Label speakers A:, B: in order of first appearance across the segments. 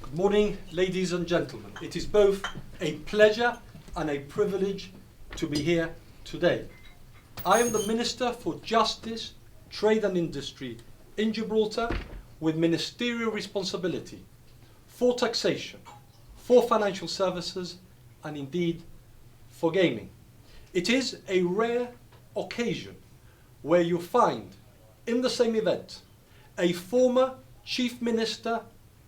A: Good morning, ladies and gentlemen. It is both a pleasure and a privilege to be here today. I am the Minister for Justice, Trade and Industry in Gibraltar with ministerial responsibility for taxation, for financial services and indeed for gaming. It is a rare occasion where you find in the same event a former Chief Minister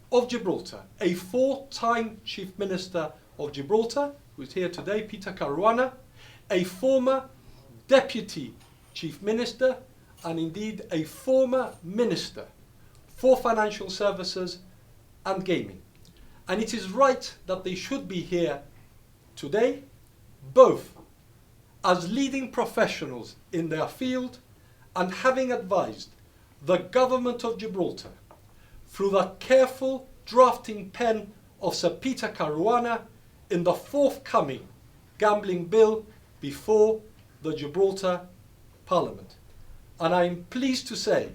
A: of Gibraltar, a four-time Chief Minister of Gibraltar, who is here today, Peter Caruana, a former Deputy Chief Minister, and indeed a former Minister for Financial Services and Gaming. And it is right that they should be here today, both as leading professionals in their field and having advised the Government of Gibraltar through the careful drafting pen of Sir Peter Caruana in the forthcoming gambling bill before the Gibraltar Parliament. And I am pleased to say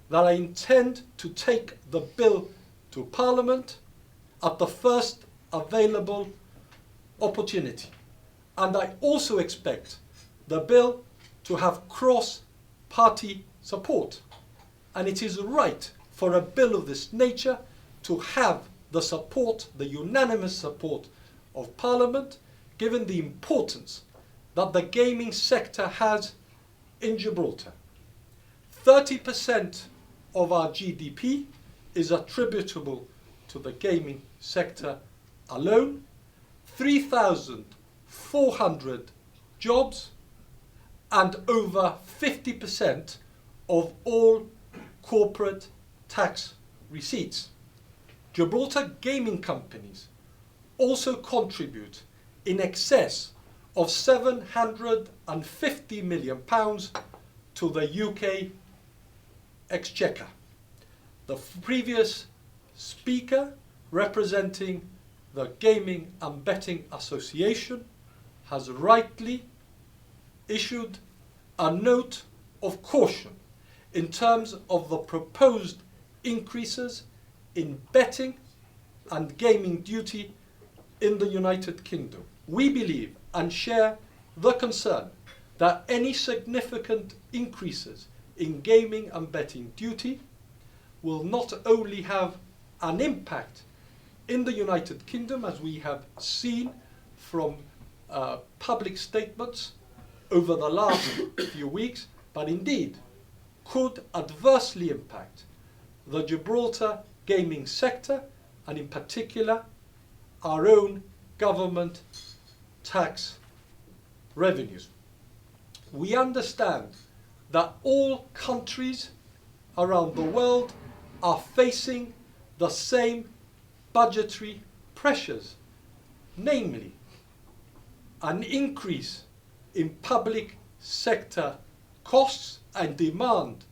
A: that I intend to take the bill to Parliament at the first available opportunity. And I also expect the bill to have cross-party support. And it is right for a bill of this nature to have the support, the unanimous support of Parliament, given the importance that the gaming sector has in Gibraltar. 30% of our GDP is attributable to the gaming sector alone, 3,400 jobs, and over 50% of all corporate tax receipts. Gibraltar gaming companies also contribute in excess of £750 million to the UK Exchequer. The previous speaker, representing the Gaming and Betting Association, has rightly issued a note of caution in terms of the proposed increases in betting and gaming duty in the United Kingdom. We believe and share the concern that any significant increases in gaming and betting duty will not only have an impact in the United Kingdom, as we have seen from public statements over the last few weeks, but indeed could adversely impact the Gibraltar gaming sector and in particular our own government tax revenues. We understand that all countries around the world are facing the same budgetary pressures, namely an increase in public sector costs and demand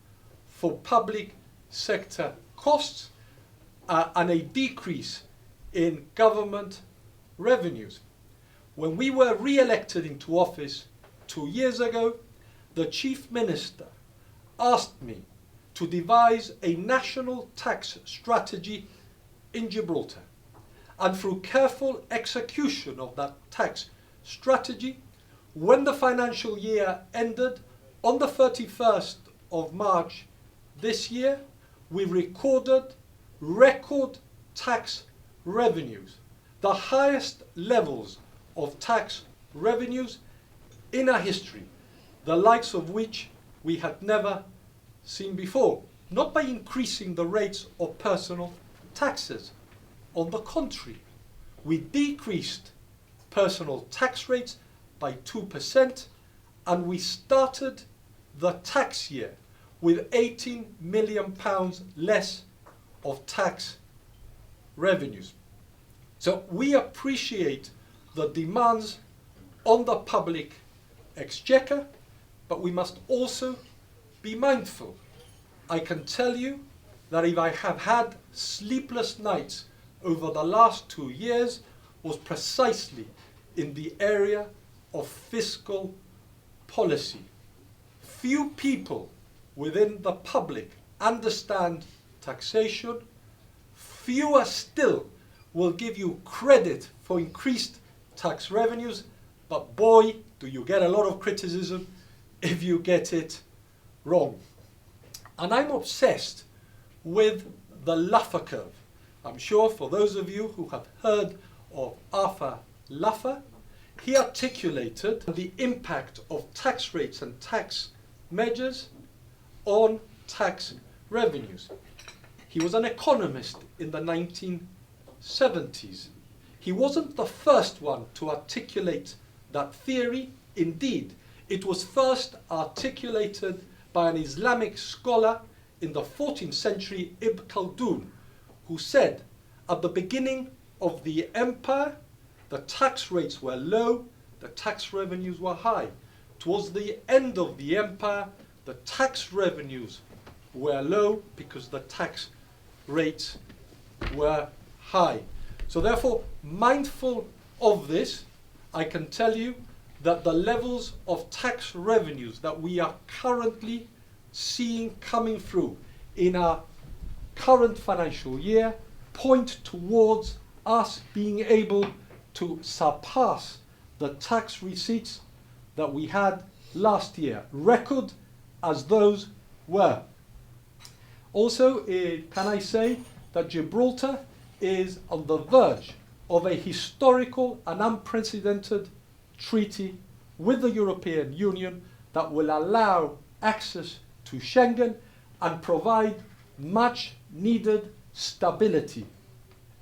A: for public sector costs and a decrease in government revenues. When we were re-elected into office 2 years ago, the Chief Minister asked me to devise a national tax strategy in Gibraltar. And through careful execution of that tax strategy, when the financial year ended on the 31st of March this year, we recorded record tax revenues, the highest levels of tax revenues in our history, the likes of which we had never seen before. Not by increasing the rates of personal taxes. On the contrary, we decreased personal tax rates by 2%, and we started the tax year with £18 million less of tax revenues. So we appreciate the demands on the public exchequer, but we must also be mindful. I can tell you that if I have had sleepless nights over the last 2 years, was precisely in the area of fiscal policy. Few people within the public understand taxation. Fewer still will give you credit for increased tax revenues, but boy, do you get a lot of criticism if you get it wrong. And I'm obsessed with the Laffer Curve. I'm sure for those of you who have heard of Arthur Laffer, he articulated the impact of tax rates and tax measures on tax revenues. He was an economist in the 1970s. He wasn't the first one to articulate that theory. Indeed, it was first articulated by an Islamic scholar in the 14th century, Ibn Khaldun, who said, at the beginning of the empire, the tax rates were low, the tax revenues were high. Towards the end of the empire, the tax revenues were low because the tax rates were high. So therefore, mindful of this, I can tell you that the levels of tax revenues that we are currently seeing coming through in our current financial year point towards us being able to surpass the tax receipts that we had last year, record as those were. Also, can I say that Gibraltar is on the verge of a historical and unprecedented treaty with the European Union that will allow access to Schengen and provide much needed stability,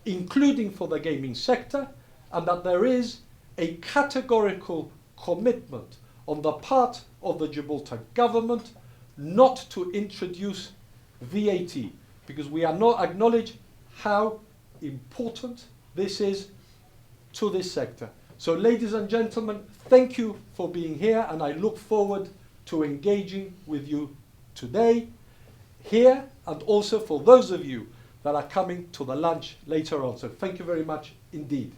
A: including for the gaming sector, and that there is a categorical commitment on the part of the Gibraltar government not to introduce VAT, because we are not acknowledge how important this is to this sector. So ladies and gentlemen, thank you for being here, and I look forward to engaging with you today, here, and also for those of you that are coming to the lunch later on. So thank you very much indeed.